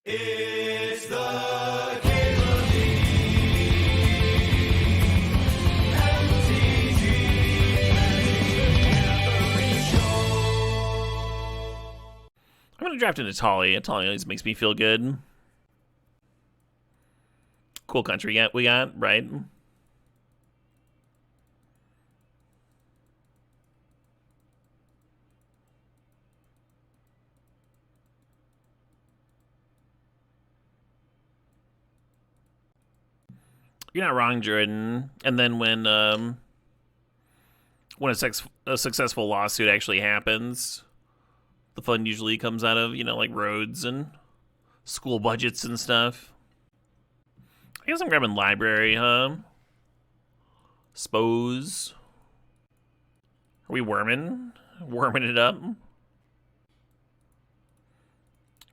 It's the Cable I'm gonna draft an Italy. Italy always makes me feel good. Cool country we got, right? You're not wrong, Jordan. And then when a successful lawsuit actually happens, the fund usually comes out of, like roads and school budgets and stuff. I guess I'm grabbing library, huh? Suppose. Are we worming? Worming it up?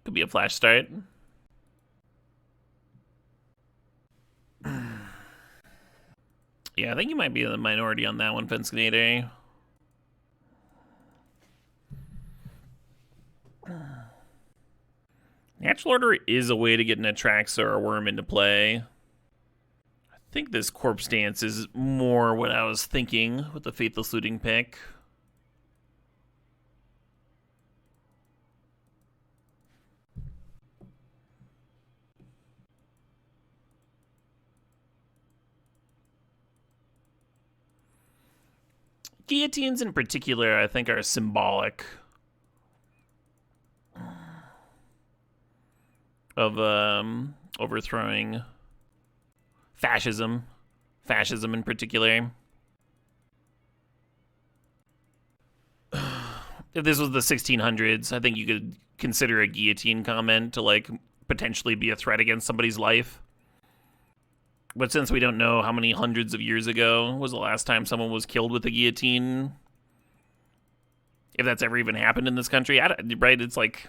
Could be a flash start. Yeah, I think you might be the minority on that one, Fenskinator. Natural Order is a way to get an Atraxa or a Worm into play. I think this Corpse Dance is more what I was thinking with the Faithless Looting pick. Guillotines in particular, I think, are symbolic of overthrowing fascism in particular. If this was the 1600s, I think you could consider a guillotine comment to like potentially be a threat against somebody's life. But since we don't know how many hundreds of years ago was the last time someone was killed with a guillotine, if that's ever even happened in this country, right? It's like,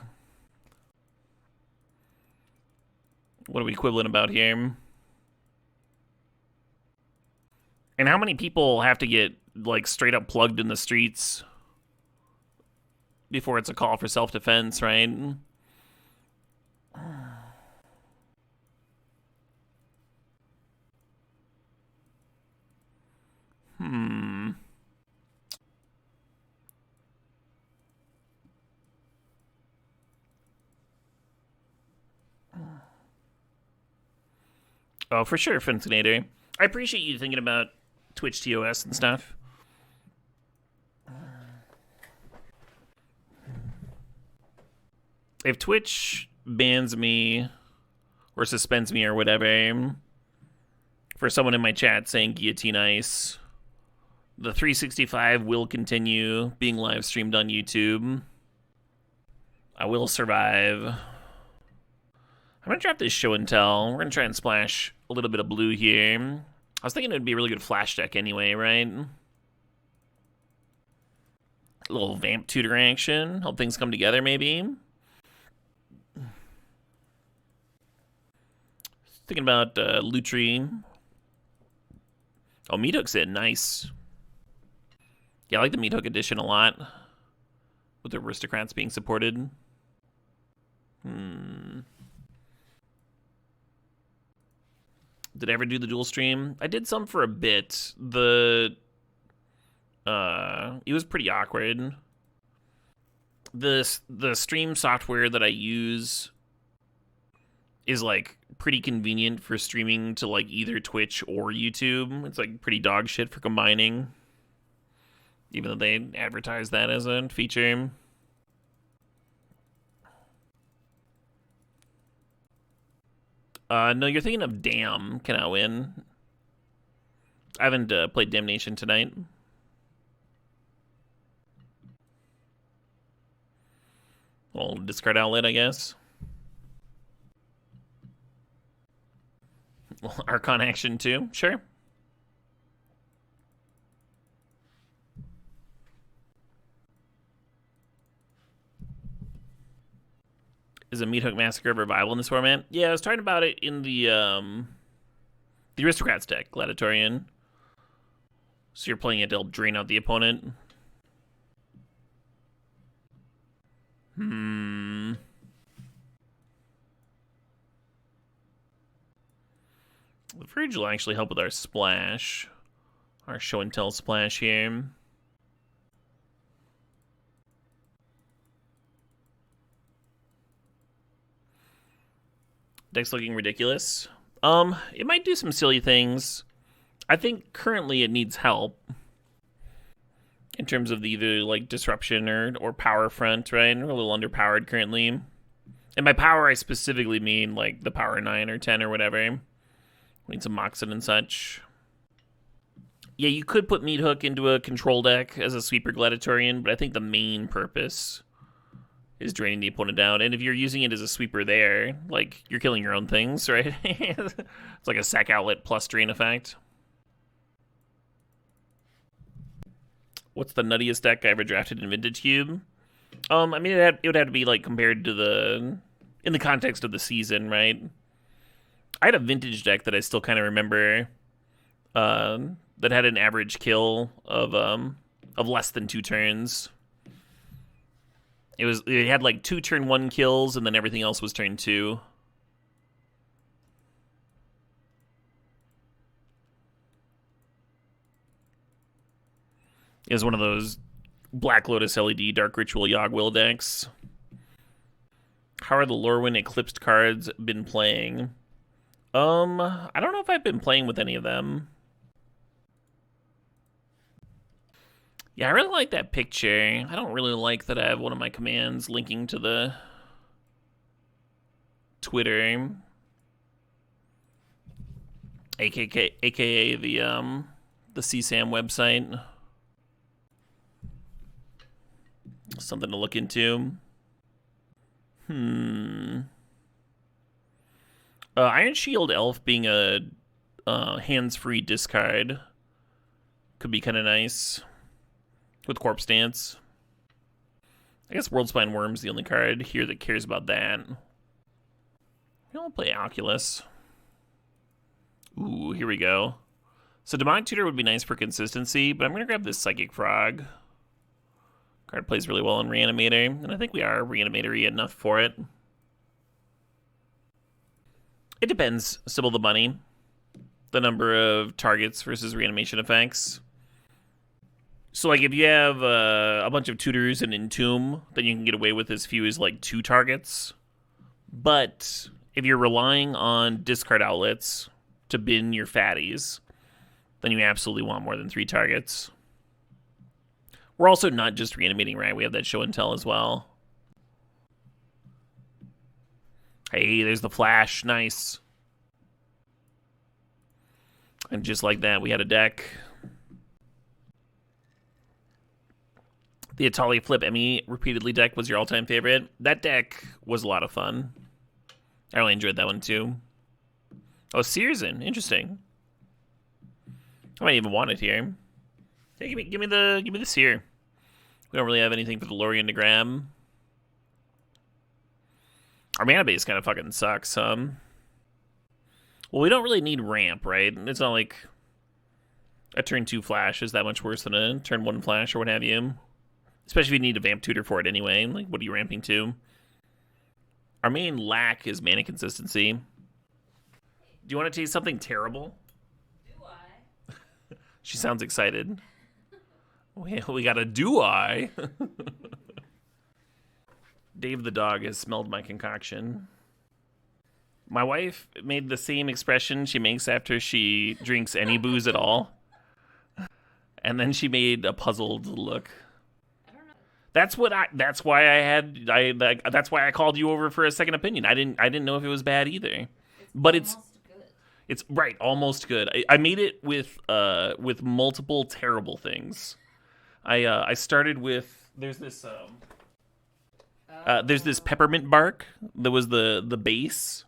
what are we quibbling about here? And how many people have to get like straight up plugged in the streets before it's a call for self-defense, right? Oh, for sure, Fenskinator. I appreciate you thinking about Twitch TOS and stuff. If Twitch bans me or suspends me or whatever for someone in my chat saying guillotine ice, the 365 will continue being live streamed on YouTube. I will survive. I'm going to draft this show and tell. We're going to try and splash a little bit of blue here. I was thinking it would be a really good flash deck anyway, right? A little vamp tutor action. Help things come together, maybe. Thinking about Lutri. Oh, Meat Hook's in. Nice. Yeah, I like the Meat Hook edition a lot. With the aristocrats being supported. Did I ever do the dual stream? I did some for a bit. It was pretty awkward. The stream software that I use is like pretty convenient for streaming to like either Twitch or YouTube. It's like pretty dog shit for combining, even though they advertise that as a feature. No, you're thinking of Damn. Can I win? I haven't played Damnation tonight. Well, discard outlet, I guess. Well, Archon action too, sure. Is a Meat Hook Massacre ever viable in this format? Yeah, I was talking about it in the Aristocrats deck, Gladiatorian. So you're playing it to help drain out the opponent. The fridge will actually help with our splash. Our show and tell splash here. Deck's looking ridiculous. It might do some silly things. I think currently it needs help. In terms of either like disruption or power front, right? We're a little underpowered currently. And by power, I specifically mean like the power 9 or 10 or whatever. We need some Moxen and such. Yeah, you could put Meat Hook into a control deck as a sweeper Gladiatorian, but I think the main purpose is draining the opponent down. And if you're using it as a sweeper there, like, you're killing your own things, right? It's like a sack outlet plus drain effect. What's the nuttiest deck I ever drafted in Vintage Cube? I mean, it would have to be, like, compared to the... in the context of the season, right? I had a Vintage deck that I still kind of remember that had an average kill of less than 2 turns. It had like 2 turn 1 kills, and then everything else was turn 2. It was one of those Black Lotus LED Dark Ritual Yogg-Will decks. How are the Lorwyn Eclipsed cards been playing? I don't know if I've been playing with any of them. Yeah, I really like that picture. I don't really like that I have one of my commands linking to the Twitter, aka the CSAM website. Something to look into. Iron Shield Elf being a hands-free discard could be kind of nice. With Corpse Dance. I guess Worldspine Worm's the only card here that cares about that. I'll play Oculus. Ooh, here we go. So Demonic Tutor would be nice for consistency, but I'm going to grab this Psychic Frog. Card plays really well in Reanimator, and I think we are Reanimatory enough for it. It depends, Sybil the Bunny. The number of targets versus reanimation effects. So, like, if you have a bunch of tutors and Entomb, then you can get away with as few as, like, 2 targets. But if you're relying on discard outlets to bin your fatties, then you absolutely want more than 3 targets. We're also not just reanimating, right? We have that show and tell as well. Hey, there's the flash. Nice. And just like that, we had a deck. The Atali Flip Emmy repeatedly deck was your all-time favorite. That deck was a lot of fun. I really enjoyed that one too. Oh, Searson, interesting. I might even want it here. Hey, give me the Seer. We don't really have anything for the Lorien to grab. Our mana base kind of fucking sucks. Well, we don't really need ramp, right? It's not like a turn 2 flash is that much worse than a turn 1 flash or what have you. Especially if you need a vamp tutor for it anyway. Like, what are you ramping to? Our main lack is mana consistency. Do you want to taste something terrible? Do I? She sounds excited. We got a do-I. Dave the dog has smelled my concoction. My wife made the same expression she makes after she drinks any booze at all. And then she made a puzzled look. That's why I called you over for a second opinion. I didn't know if it was bad either. But it's good. It's right, almost good. I made it with multiple terrible things. I started with there's this peppermint bark that was the base,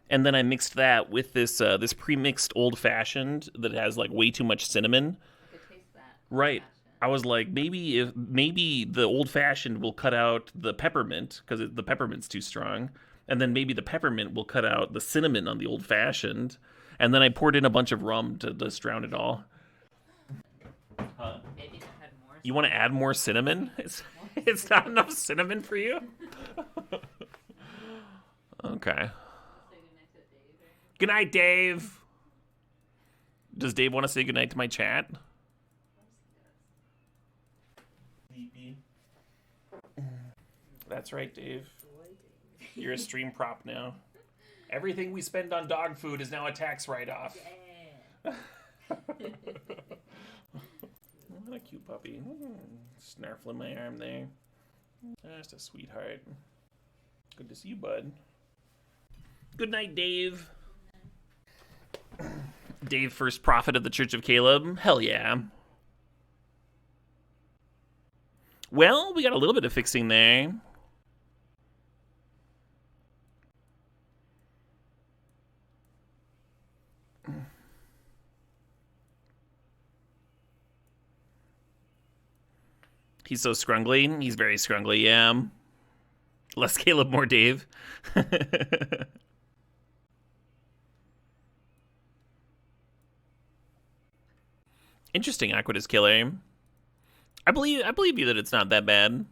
and then I mixed that with this pre-mixed old fashioned that has like way too much cinnamon. I could taste that. Right. I was like, maybe the old-fashioned will cut out the peppermint, because the peppermint's too strong, and then maybe the peppermint will cut out the cinnamon on the old-fashioned, and then I poured in a bunch of rum to just drown it all. Maybe if I had more. You want to add more cinnamon? It's not enough cinnamon for you? Okay. Good night, Dave. Does Dave want to say goodnight to my chat? Sleepy. That's right, Dave. You're a stream prop now. Everything we spend on dog food is now a tax write-off. Yeah. What a cute puppy. Snarfling my arm there. Just a sweetheart. Good to see you, bud. Good night, Dave. Dave, first prophet of the Church of Caleb. Hell yeah. Well, we got a little bit of fixing there. He's so scrungly. He's very scrungly, yeah. Less Caleb, more Dave. Interesting, Aquatus Killer. I believe you that it's not that bad.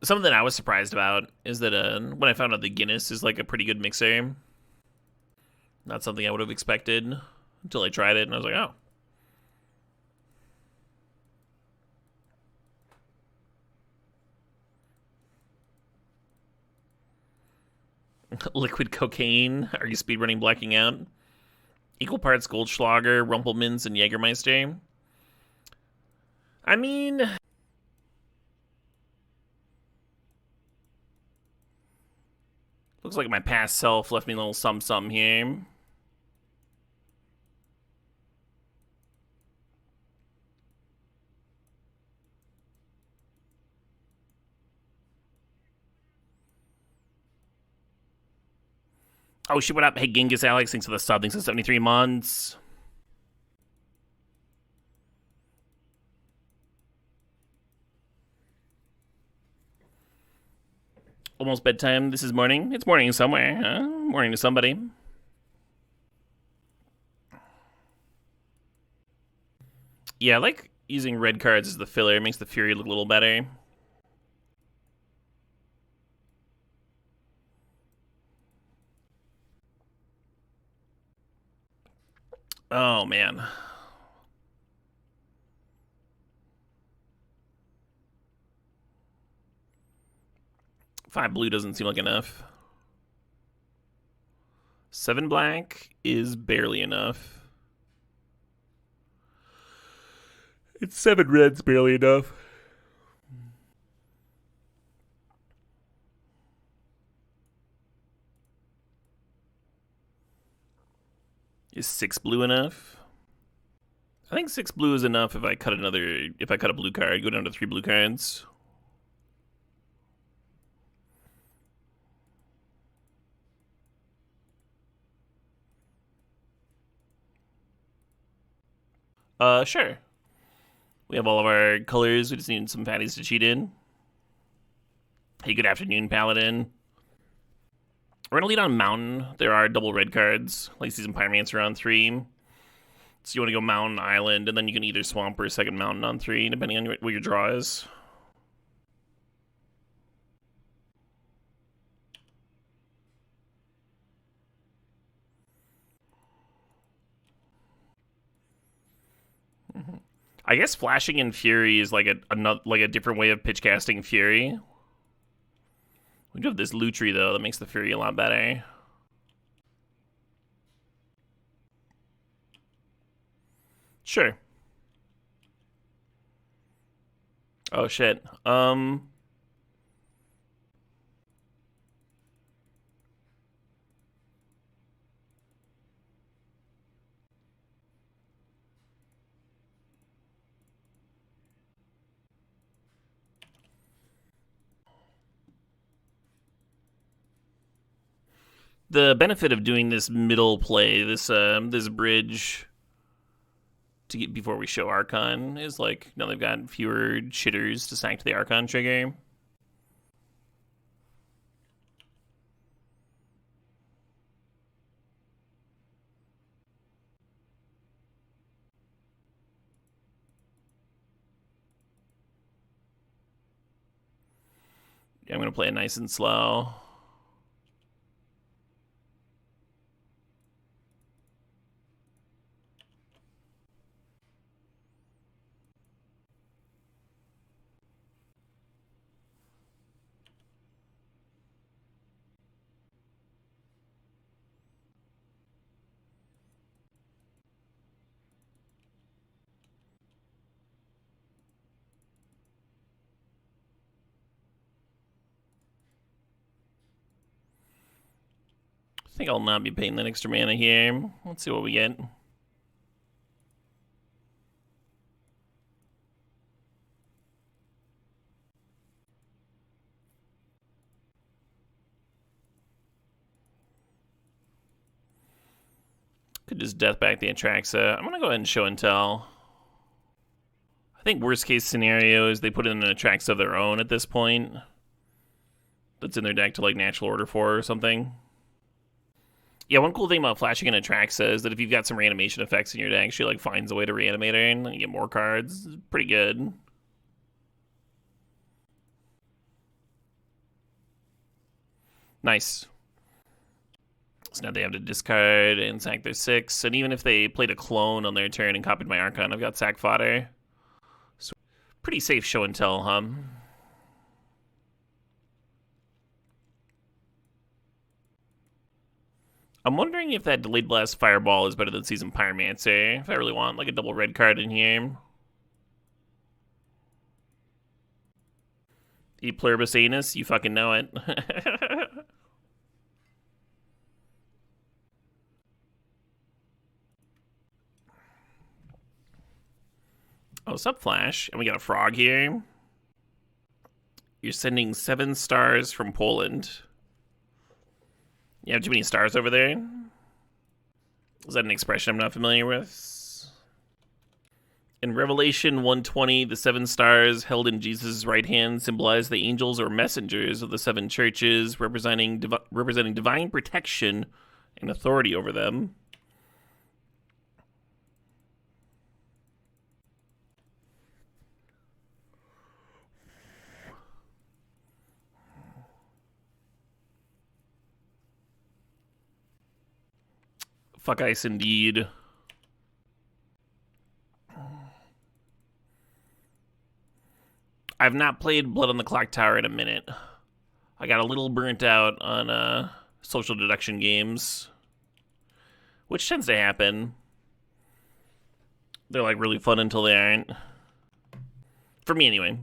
Something that I was surprised about is that when I found out the Guinness is like a pretty good mixer. Not something I would have expected until I tried it, and I was like, oh. Liquid cocaine. Are you speedrunning blacking out? Equal parts Goldschlager, Rumpelmans, and Jägermeister. I mean, looks like my past self left me a little something here. Oh shit, what up? Hey, Genghis Alex, thanks for the sub. Thanks for 73 months. Almost bedtime. This is morning. It's morning somewhere, huh? Morning to somebody. Yeah, I like using red cards as the filler. It makes the Fury look a little better. Oh, man. Five blue doesn't seem like enough. 7 black is barely enough. It's 7 red's barely enough. Is 6 blue enough? I think 6 blue is enough if I cut a blue card, go down to 3 blue cards. Sure. We have all of our colors. We just need some fatties to cheat in. Hey, good afternoon, Paladin. We're gonna lead on Mountain. There are double red cards. Like Season Pyromancer on 3. So you want to go Mountain, Island, and then you can either Swamp or a second Mountain on 3, depending on what your draw is. I guess flashing in Fury is like a different way of pitch casting Fury. We do have this Lutri though that makes the Fury a lot better. Sure. Oh shit. The benefit of doing this middle play, this bridge to get before we show Archon is like now they've got fewer shitters to sanct the Archon trigger. Yeah, I'm gonna play it nice and slow. think I'll not be paying that extra mana here. Let's see what we get. Could just death back the Atraxa. I'm gonna go ahead and show and tell. I think worst case scenario is they put in an Atraxa of their own at this point. That's in their deck to like natural order for or something. Yeah, one cool thing about flashing an Atraxa is that if you've got some reanimation effects in your deck, she like finds a way to reanimate her and you get more cards. It's pretty good. Nice. So now they have to discard and sack their 6. And even if they played a clone on their turn and copied my Archon, I've got sack fodder. So pretty safe show and tell, huh? I'm wondering if that Delayed Blast Fireball is better than Seasoned Pyromancer. If I really want like a double red card in here. E Pluribus Anus, you fucking know it. Oh, sup, Flash. And we got a frog here. You're sending 7 stars from Poland. You have too many stars over there? Is that an expression I'm not familiar with? In Revelation 120, the 7 stars held in Jesus' right hand symbolize the angels or messengers of the 7 churches, representing divine protection and authority over them. Fuck ice indeed. I've not played Blood on the Clock Tower in a minute. I got a little burnt out on social deduction games, which tends to happen. They're like really fun until they aren't. For me anyway.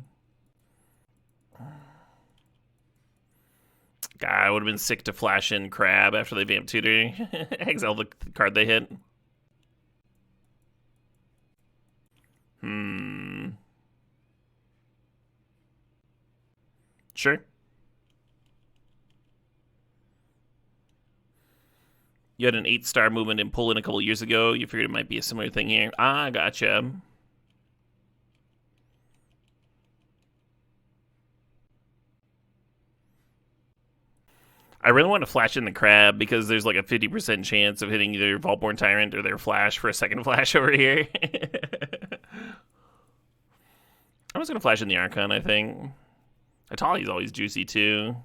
God, I would have been sick to flash in Crab after they vamp tutor. Exile the card they hit. Sure. You had an 8-star movement in Poland a couple years ago. You figured it might be a similar thing here. Ah, gotcha. I really want to flash in the Crab because there's like a 50% chance of hitting either Vaultborn Tyrant or their Flash for a second flash over here. I'm just going to flash in the Archon, I think. Atali's always juicy too.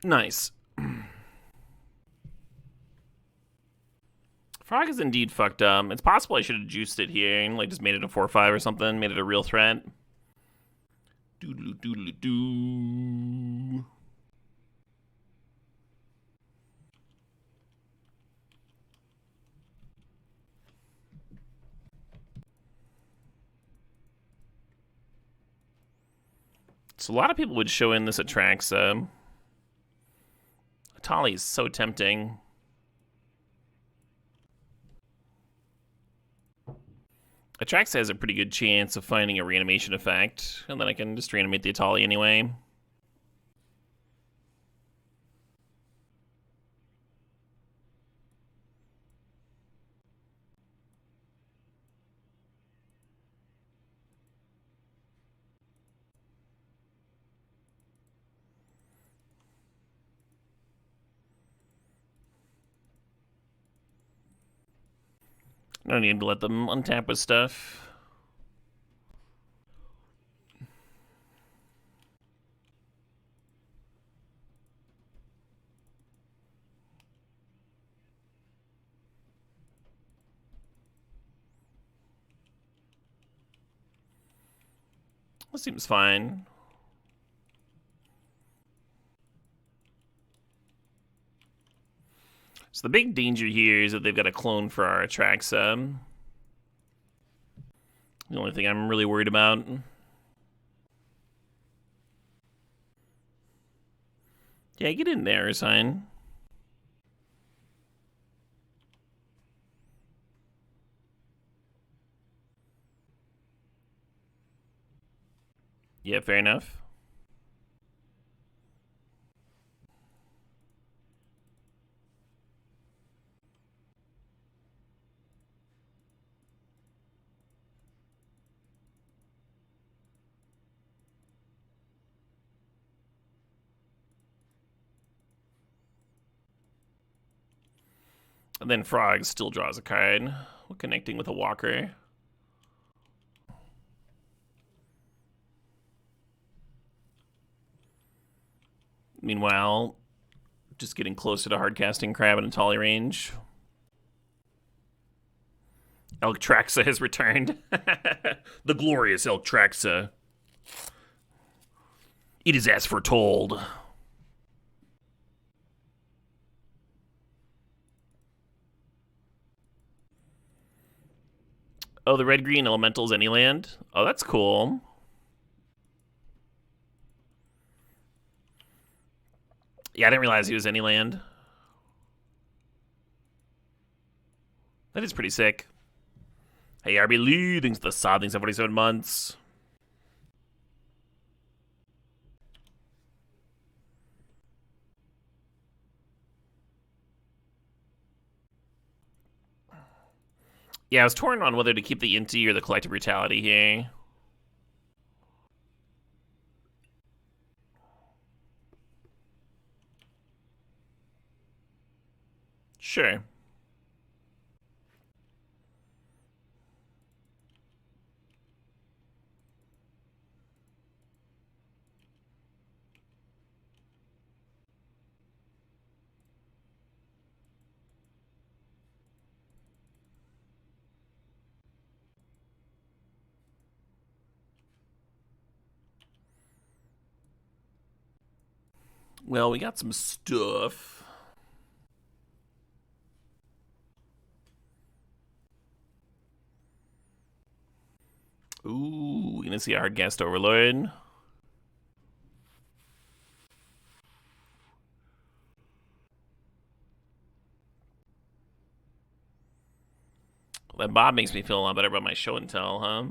Nice. Frog is indeed fucked up. It's possible I should have juiced it here and like just made it a 4/5 or something, made it a real threat. Doodle doodle doo. So a lot of people would show in this Atraxa. Atali is so tempting. Atraxa has a pretty good chance of finding a reanimation effect, and then I can just reanimate the Atali anyway. I don't need to let them untap with stuff. That seems fine. So the big danger here is that they've got a clone for our Atraxa. The only thing I'm really worried about. Yeah, get in there, Sign. Yeah, fair enough. And then Frog still draws a card. We're connecting with a Walker. Meanwhile, just getting closer to hardcasting Crab and Atali range. Elktraxa has returned. The glorious Elktraxa. It is as foretold. Oh, the red-green elementals any land? Oh, that's cool. Yeah, I didn't realize he was any land. That is pretty sick. Hey, RB Lee, thanks for the sod, thanks for 47 months. Yeah, I was torn on whether to keep the Inti or the Collective Brutality here. Sure. Well, we got some stuff. Ooh, we're gonna see our guest Overlord. Well, that Bob makes me feel a lot better about my show and tell, huh?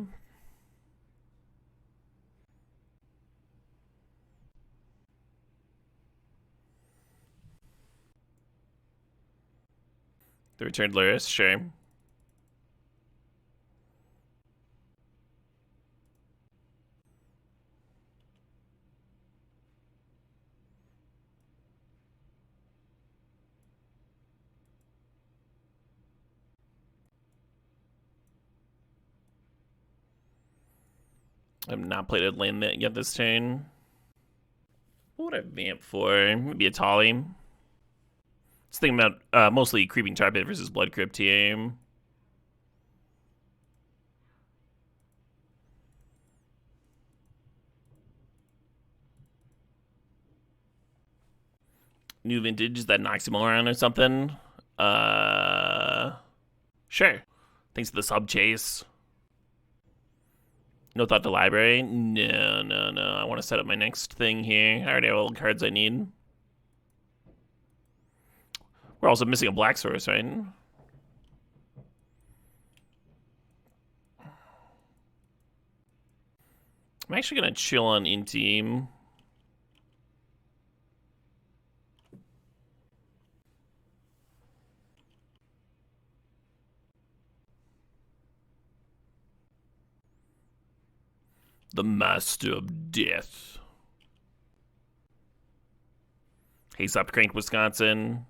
The returned Luris, sure. I've not played a land yet this turn. What would I vamp for? Maybe a Tolly. Just thinking about mostly Creeping Tar Pit versus Blood Crypt team. New vintage that knocks him around or something. Sure. Thanks for the sub chase. No thought to library? No. I want to set up my next thing here. I already have all the cards I need. We're also missing a black source, right? I'm actually going to chill on in-team. The Master of Death. Haste up Crank, Wisconsin.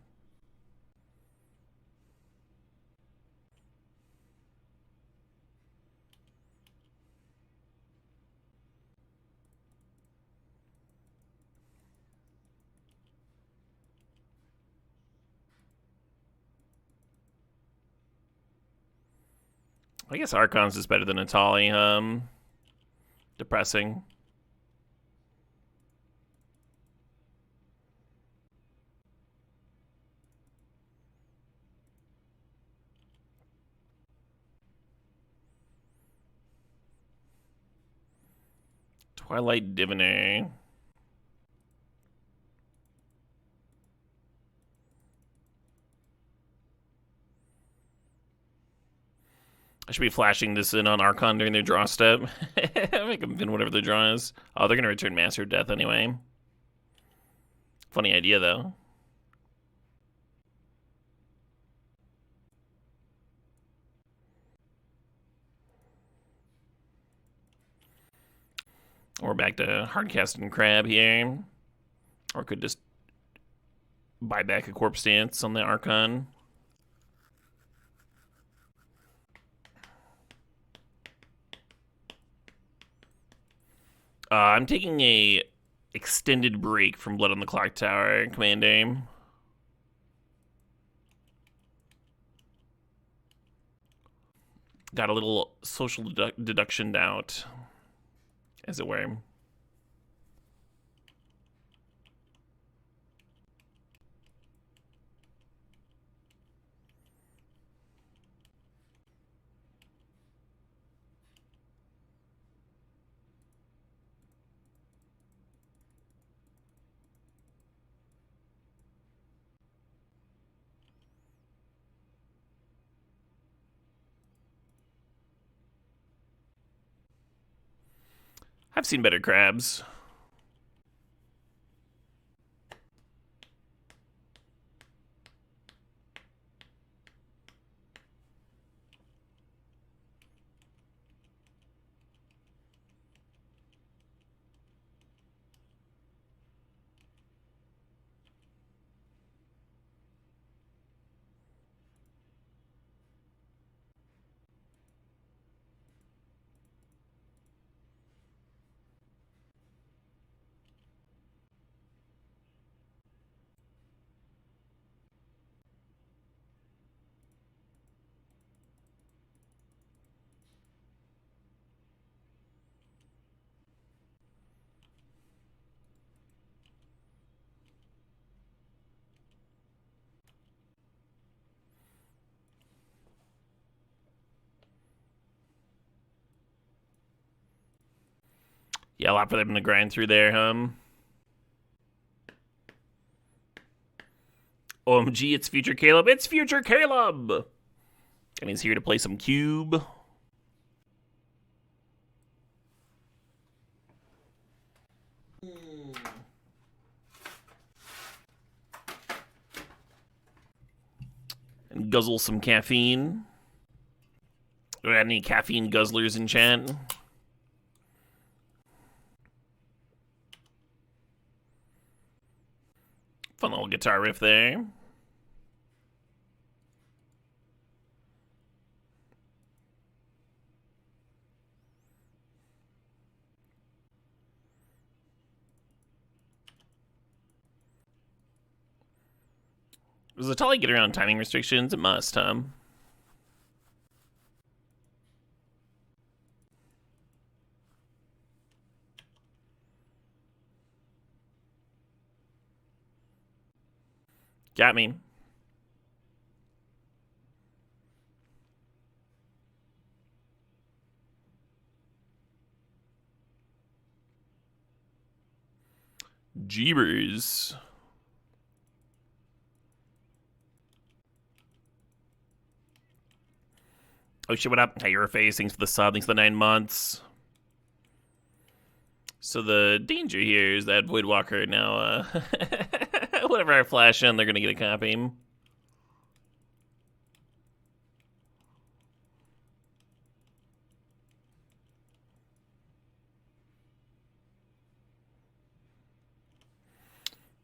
I guess Archon's is better than Atali. Depressing. Twilight Diviner. I should be flashing this in on Archon during their draw step. Make them pin whatever their draw is. Oh, they're going to return Master of Death anyway. Funny idea, though. We're back to Hardcasting Crab here. Or could just buy back a Corpse Dance on the Archon. I'm taking a extended break from Blood on the Clock Tower, Commander. Got a little social deduction out, as it were. I've seen better crabs. Yeah, a lot for them to grind through there, OMG, it's Future Caleb. It's Future Caleb! And he's here to play some Cube. And guzzle some caffeine. Do we got any caffeine guzzlers in chat? Fun little guitar riff there. Does Atali get around timing restrictions? It must, Got me. Jeebers. Oh shit, what up? Hey, your face. Thanks for the sub. Thanks for the 9 months. So the danger here is that Voidwalker now, whenever I flash in, they're gonna get a copy.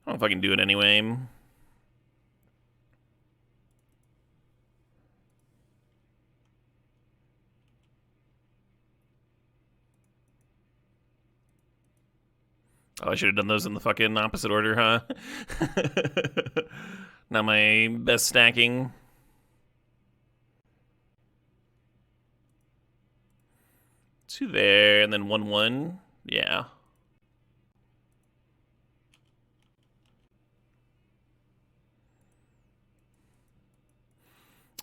I don't fucking do it anyway. Oh, I should have done those in the fucking opposite order, huh? Not my best stacking. Two there, and then 1-1. Yeah.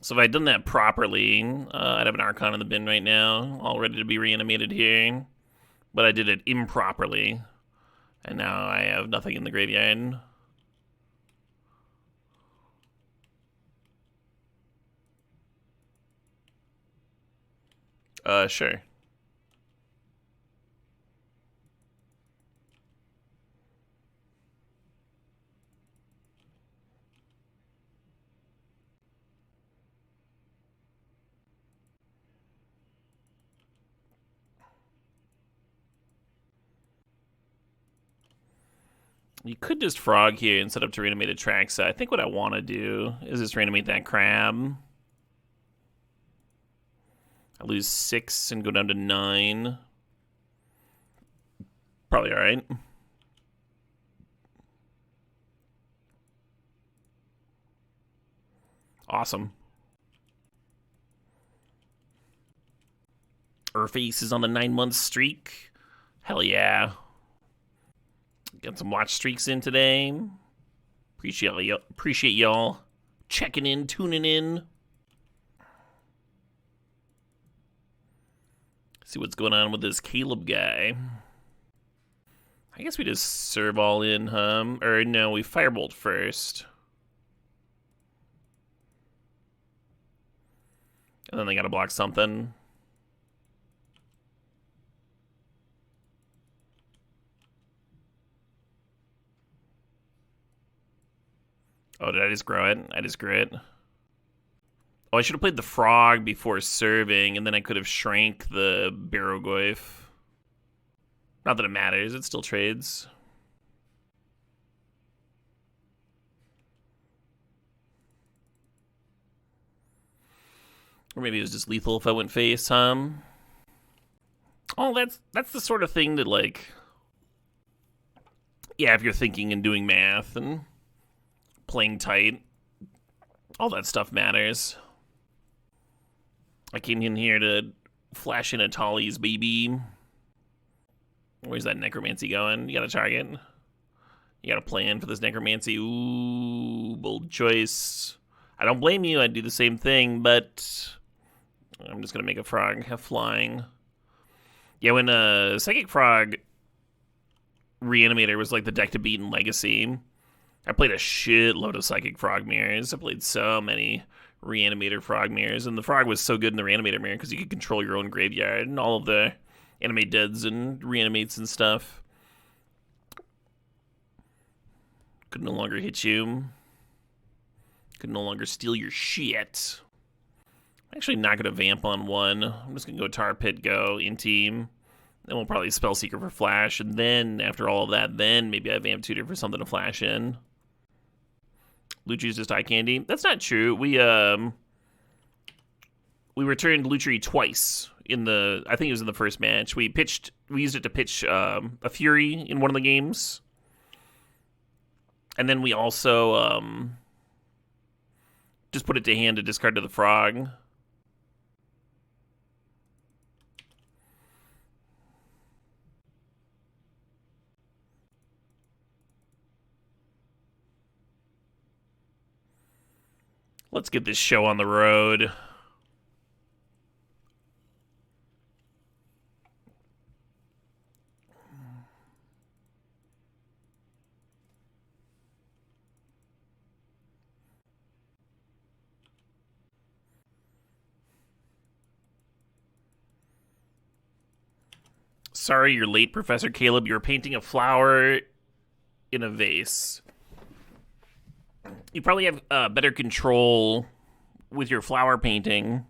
So if I'd done that properly, I'd have an Archon in the bin right now, all ready to be reanimated here. but I did it improperly. And now I have nothing in the graveyard. Sure. You could just frog here and set up to reanimate a Traxa. I think what I want to do is just reanimate that crab. I lose 6 and go down to 9. Probably alright. Awesome. Earthface is on the 9-month streak. Hell yeah. Got some watch streaks in today. Appreciate y'all checking in, tuning in. See what's going on with this Caleb guy. I guess we just serve all in, huh? Or no, we firebolt first. And then they gotta block something. Oh, did I just grow it? I just grew it. Oh, I should have played the frog before serving, and then I could have shrank the Barrogoyf. Not that it matters, it still trades. Or maybe it was just lethal if I went face, Oh, that's the sort of thing that, like... Yeah, if you're thinking and doing math and playing tight, all that stuff matters. I came in here to flash in a Tolly's baby. Where's that necromancy going? You got a target? You got a plan for this necromancy? Ooh, bold choice. I don't blame you. I'd do the same thing, but I'm just going to make a frog have flying. Yeah, when Psychic Frog Reanimator was like the deck to beat in Legacy, I played a shitload of Psychic Frog Mirrors. I played so many Reanimator Frog Mirrors, and the Frog was so good in the Reanimator Mirror because you could control your own graveyard and all of the animate deads and reanimates and stuff. Could no longer hit you. Could no longer steal your shit. I'm actually not going to vamp on one. I'm just going to go Tar Pit, go in team. Then we'll probably Spell Seeker for flash, and then after all of that, then maybe I vamp Tutor for something to flash in. Lutri's just eye candy. That's not true. We returned Lutri twice in the. I think it was in the first match. We used it to pitch a Fury in one of the games, and then we also just put it to hand to discard to the frog. Let's get this show on the road. Sorry you're late, Professor Caleb. You were painting a flower in a vase. You probably have better control with your flower painting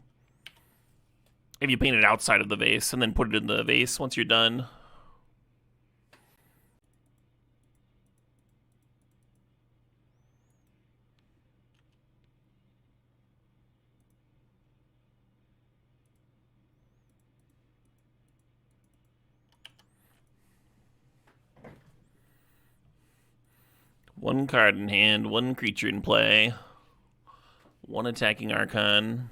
if you paint it outside of the vase and then put it in the vase once you're done. One card in hand, one creature in play, one attacking Archon.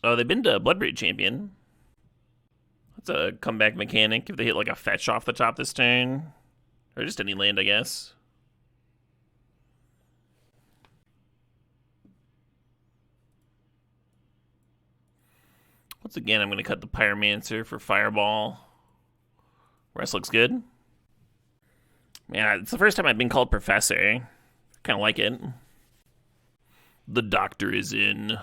Oh, they've been to Bloodbraid Champion. That's a comeback mechanic if they hit like a fetch off the top this turn. Or just any land, I guess. Once again, I'm going to cut the Pyromancer for Fireball. Rest looks good. Yeah, it's the first time I've been called Professor. Kind of like it. The doctor is in.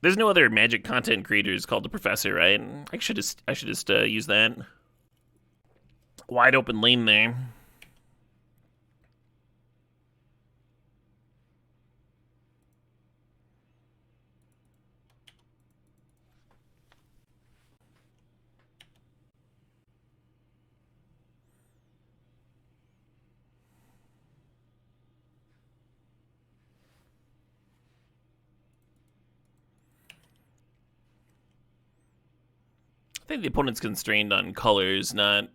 There's no other Magic content creators called the Professor, right? I should just use that. Wide open lane there. I think the opponent's constrained on colors, not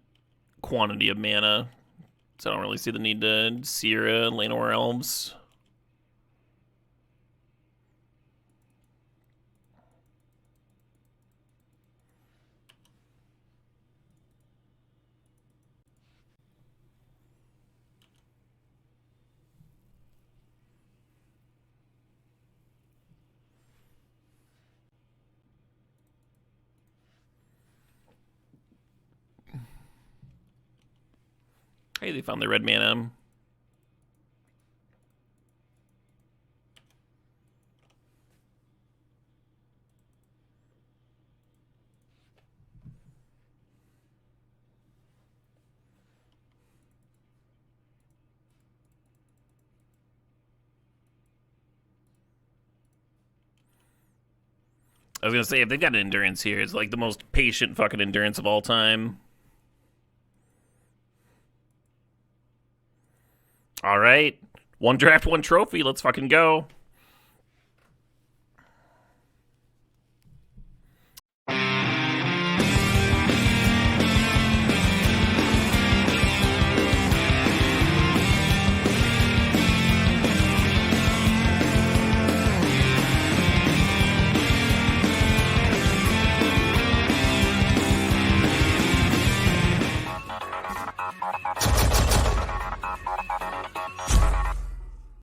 quantity of mana. So I don't really see the need to Seer Llanowar Elves. Hey, they found the red mana. I was gonna say, if they've got an endurance here, it's like the most patient fucking endurance of all time. All right. One draft, one trophy. Let's fucking go.